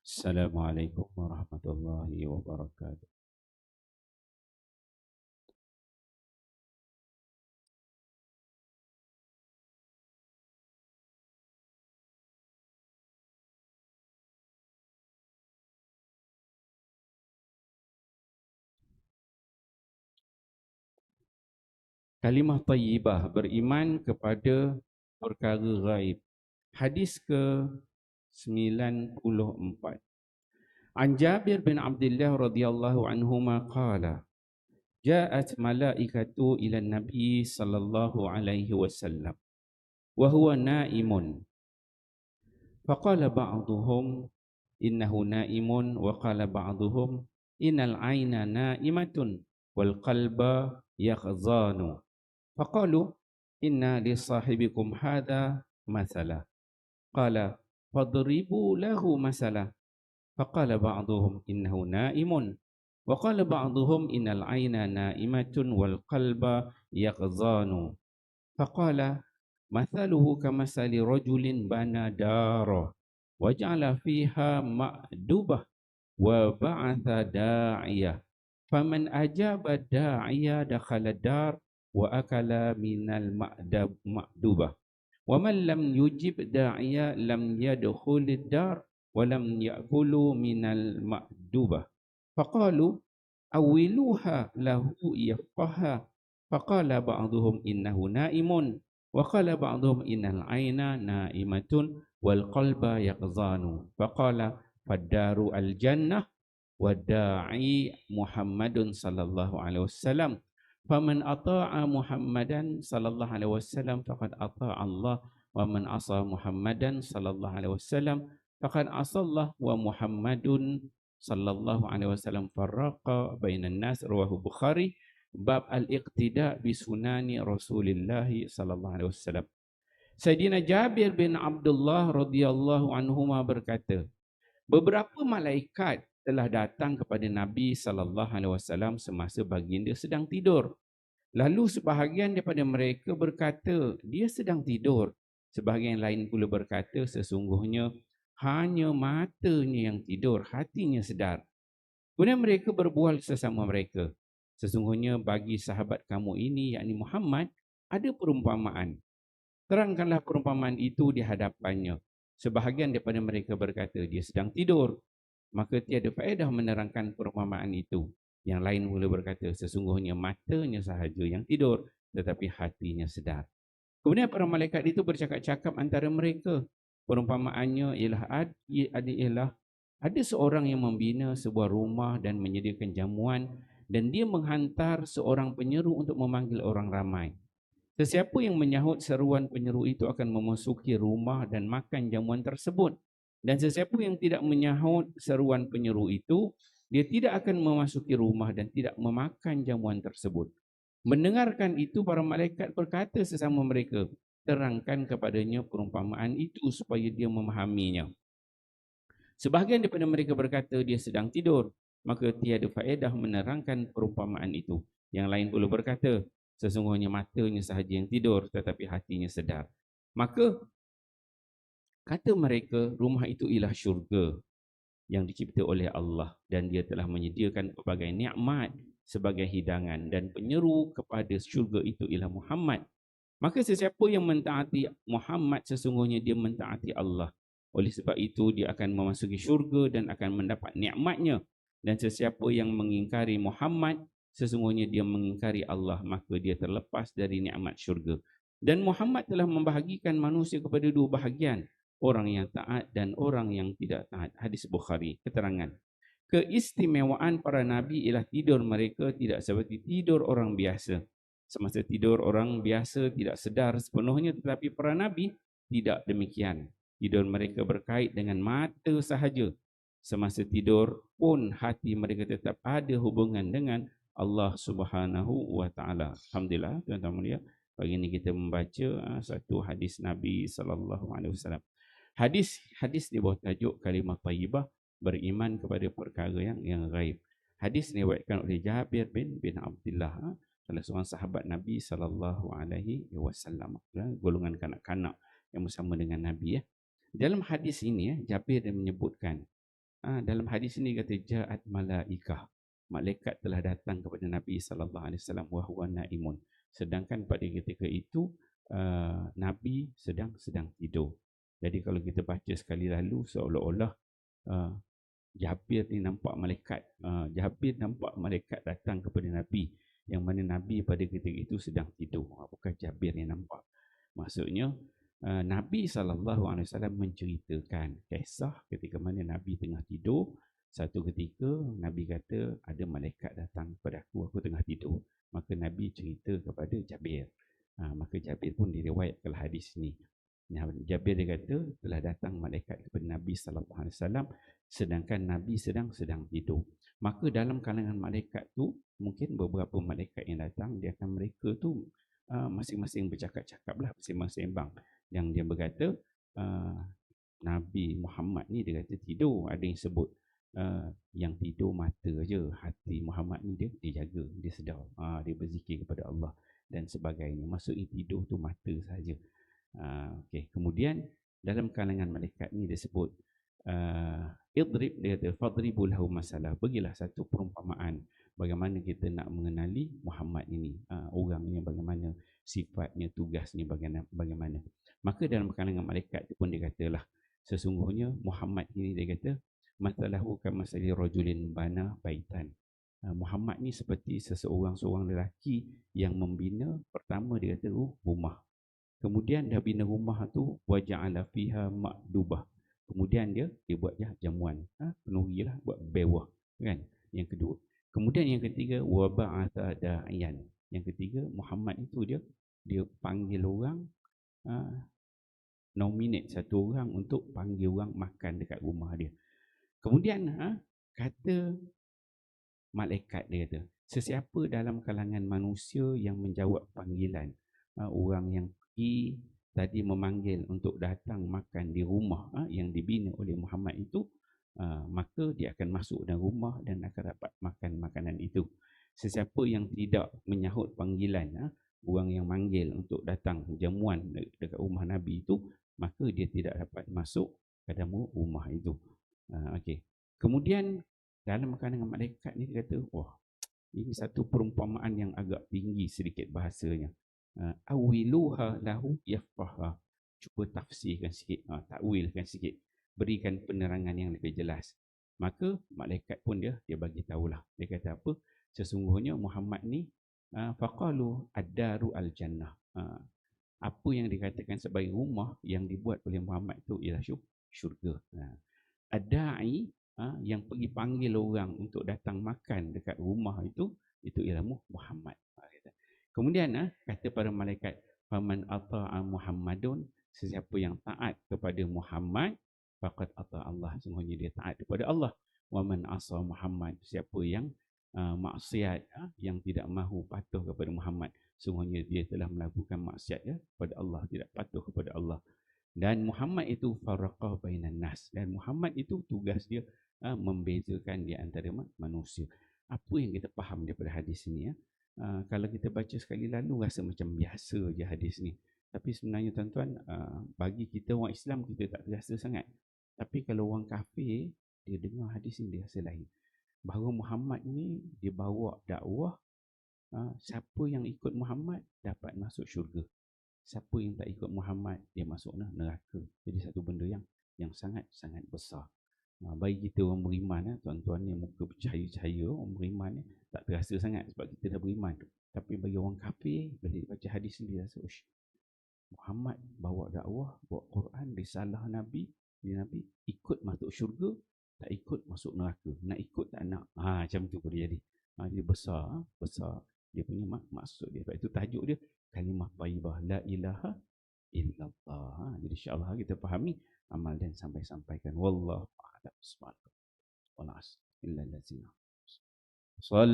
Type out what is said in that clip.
Assalamualaikum warahmatullahi wabarakatuh. Kalimah tayyibah, beriman kepada perkara gaib. Hadis ke-94. An Jabir bin Abdullah radhiyallahu anhuma qala, ja'at malaikatu ila nabi sallallahu alaihi wasallam wa huwa na'imun. Faqala ba'duhum innahu na'imun wa qala ba'duhum innal 'aina na'imatun wal qalba yakhzanu. فقالوا إن لصاحبكم هذا مثلا قال فاضربوا له مثلا فقال بعضهم إنه نائم وقال بعضهم إن العين نائمة والقلب يغزان فقال مثله كمثل رجل بنى دارا وجعل فيها مأدبة وبعث داعية فمن أجاب الداعية دخل الدار وأكل من المأدبة ومن لم يجب داعية لم يدخل الدار ولم يأكل من المأدبة فقالوا أولوها له يفقها فقال بعضهم إنه نائم وقال بعضهم إن العين نائمة والقلب يقظان فقال فالدار الجنة والداعي محمد صلى الله عليه وسلم فمن أطاع محمدا صلى الله عليه وسلم فقد أطاع الله ومن عصى محمدا صلى الله عليه وسلم فقد عصى الله ومحمد صلى الله عليه وسلم فرق بين الناس. رواه البخاري bab al-iqtida bi sunani Rasulillah sallallahu alaihi wasallam. Sayyidina Jabir bin Abdullah radhiyallahu anhuma berkata, beberapa malaikat telah datang kepada Nabi sallallahu alaihi wasallam semasa baginda sedang tidur. Lalu sebahagian daripada mereka berkata, dia sedang tidur. Sebahagian lain pula berkata, sesungguhnya hanya matanya yang tidur, hatinya sedar. Kemudian mereka berbual sesama mereka, sesungguhnya bagi sahabat kamu ini, yakni Muhammad, ada perumpamaan. Terangkanlah perumpamaan itu di hadapannya. Sebahagian daripada mereka berkata, dia sedang tidur. Maka tiada faedah menerangkan perumpamaan itu. Yang lain pula berkata, sesungguhnya matanya sahaja yang tidur, tetapi hatinya sedar. Kemudian para malaikat itu bercakap-cakap antara mereka. Perumpamaannya ialah ada seorang yang membina sebuah rumah dan menyediakan jamuan, dan dia menghantar seorang penyeru untuk memanggil orang ramai. Sesiapa yang menyahut seruan penyeru itu akan memasuki rumah dan makan jamuan tersebut. Dan sesiapa yang tidak menyahut seruan penyeru itu, dia tidak akan memasuki rumah dan tidak memakan jamuan tersebut. Mendengarkan itu, para malaikat berkata sesama mereka, terangkan kepadanya perumpamaan itu supaya dia memahaminya. Sebahagian daripada mereka berkata dia sedang tidur, maka tiada faedah menerangkan perumpamaan itu. Yang lain pula berkata, sesungguhnya matanya sahaja yang tidur tetapi hatinya sedar. Maka kata mereka, rumah itu ialah syurga yang dicipta oleh Allah, dan dia telah menyediakan pelbagai nikmat sebagai hidangan, dan penyeru kepada syurga itu ialah Muhammad. Maka sesiapa yang mentaati Muhammad, sesungguhnya dia mentaati Allah. Oleh sebab itu dia akan memasuki syurga dan akan mendapat nikmatnya. Dan sesiapa yang mengingkari Muhammad, sesungguhnya dia mengingkari Allah, maka dia terlepas dari nikmat syurga. Dan Muhammad telah membahagikan manusia kepada dua bahagian, orang yang taat dan orang yang tidak taat. Hadis Bukhari. Keterangan, keistimewaan para nabi ialah tidur mereka tidak seperti tidur orang biasa. Semasa tidur orang biasa tidak sedar sepenuhnya, tetapi para nabi tidak demikian. Tidur mereka berkait dengan mata sahaja. Semasa tidur pun hati mereka tetap ada hubungan dengan Allah Subhanahu wa taala. Alhamdulillah, tuan-tuan mulia, pagi ini kita membaca satu hadis Nabi sallallahu alaihi wasallam. Hadis di bawah tajuk kalimah thayyibah, beriman kepada perkara yang gaib. Hadis diriwayatkan oleh Jabir bin Abdullah, salah seorang sahabat Nabi sallallahu alaihi wasallam, golongan kanak-kanak yang bersama dengan Nabi. Dalam hadis ini Jabir menyebutkan Dalam hadis ini kata ja'at malaikah, malaikat telah datang kepada Nabi sallallahu alaihi wasallam wa huwa naimun, sedangkan pada ketika itu Nabi sedang tidur. Jadi kalau kita baca sekali lalu seolah-olah uh, Jabir ni nampak malaikat. Jabir nampak malaikat datang kepada Nabi, yang mana Nabi pada ketika itu sedang tidur. Bukan Jabir yang nampak. Maksudnya Nabi SAW menceritakan kisah ketika mana Nabi tengah tidur. Satu ketika Nabi kata ada malaikat datang kepada aku tengah tidur. Maka Nabi cerita kepada Jabir. Maka Jabir pun diriwayatkan hadis ni. Jabir dia kata telah datang malaikat kepada Nabi SAW sedangkan Nabi sedang tidur. Maka dalam kalangan malaikat tu mungkin beberapa malaikat yang datang, dia akan mereka tu masing-masing bercakap-cakap lah, masing-masing bang. Yang dia berkata Nabi Muhammad ni dia kata tidur. Ada yang sebut yang tidur mata aja, hati Muhammad ni dia jaga, dia sedar, dia berzikir kepada Allah dan sebagainya. Maksudnya tidur tu mata saja. Okay. Kemudian dalam kalangan malaikat ni dia sebut idrib, dia kata fadribu lahu masalah, bagilah satu perumpamaan bagaimana kita nak mengenali Muhammad ini, orang ni bagaimana sifatnya, tugasnya bagaimana. Maka dalam kalangan malaikat tu pun dia katalah sesungguhnya Muhammad ini, dia kata masalahu kamasali rajulin bana baitan, Muhammad ni seperti seorang lelaki yang membina, pertama dia kata rumah. Kemudian dia bina rumah tu waja'ala fiha ma'dubah. Kemudian dia buat jamuan, penuhilah, buat bewah, kan? Yang kedua. Kemudian yang ketiga wa ba'atha da'iyan. Yang ketiga Muhammad itu dia panggil orang, nominate satu orang untuk panggil orang makan dekat rumah dia. Kemudian kata malaikat, dia kata sesiapa dalam kalangan manusia yang menjawab panggilan orang yang tadi memanggil untuk datang makan di rumah yang dibina oleh Muhammad itu, maka dia akan masuk dalam rumah dan akan dapat makan makanan itu. Sesiapa yang tidak menyahut panggilan orang yang manggil untuk datang jamuan dekat rumah Nabi itu, maka dia tidak dapat masuk ke dalam rumah itu. Okey. Kemudian dalam kalangan malaikat ni dia kata, wah, ini satu perumpamaan yang agak tinggi sedikit bahasanya. Awiluha lahu yafqaha, cuba tafsirkan sikit, takwilkan sikit, berikan penerangan yang lebih jelas. Maka malaikat pun dia bagi tahulah. Dia kata apa? Sesungguhnya Muhammad ni faqalu ad-daru al-jannah. Apa yang dikatakan sebagai rumah yang dibuat oleh Muhammad itu ialah syurga. Ad-da'i yang pergi panggil orang untuk datang makan dekat rumah itu ialah Muhammad. Kemudian kata para malaikat, faman ata'a Muhammadun, sesiapa yang taat kepada Muhammad, faqad ata'a Allah, sungguhnya dia taat kepada Allah. Wa man asa Muhammad, siapa yang maksiat, yang tidak mahu patuh kepada Muhammad, sungguhnya dia telah melakukan maksiat kepada Allah, tidak patuh kepada Allah. Dan Muhammad itu faraqah bainan nas, dan Muhammad itu tugas dia membezakan di antara manusia. Apa yang kita faham daripada hadis ini? Kalau kita baca sekali lalu rasa macam biasa je hadis ni, tapi sebenarnya tuan-tuan, bagi kita orang Islam kita tak terasa sangat. Tapi kalau orang kafir, dia dengar hadis ni dia rasa lain. Bahawa Muhammad ni dia bawa dakwah, siapa yang ikut Muhammad dapat masuk syurga, siapa yang tak ikut Muhammad dia masuk neraka. Jadi satu benda yang sangat-sangat besar. Bagi kita orang beriman, tuan-tuan ni muka bercahaya-cahaya, orang beriman ni tak terasa sangat sebab kita dah beriman. Tapi bagi orang kafir, bila baca hadis ni dia rasa, Muhammad bawa dakwah, bawa Quran, risalah Nabi, ikut masuk syurga, tak ikut masuk neraka. Nak ikut tak nak. Macam tu boleh jadi. Dia besar dia punya maksud dia. Sebab itu tajuk dia kalimah thayyibah, la ilaha illallah. Jadi insya-Allah kita fahami amal dan sampaikan. Wallahu a'lam. Bismillah. Wal 'asr. Illa allazina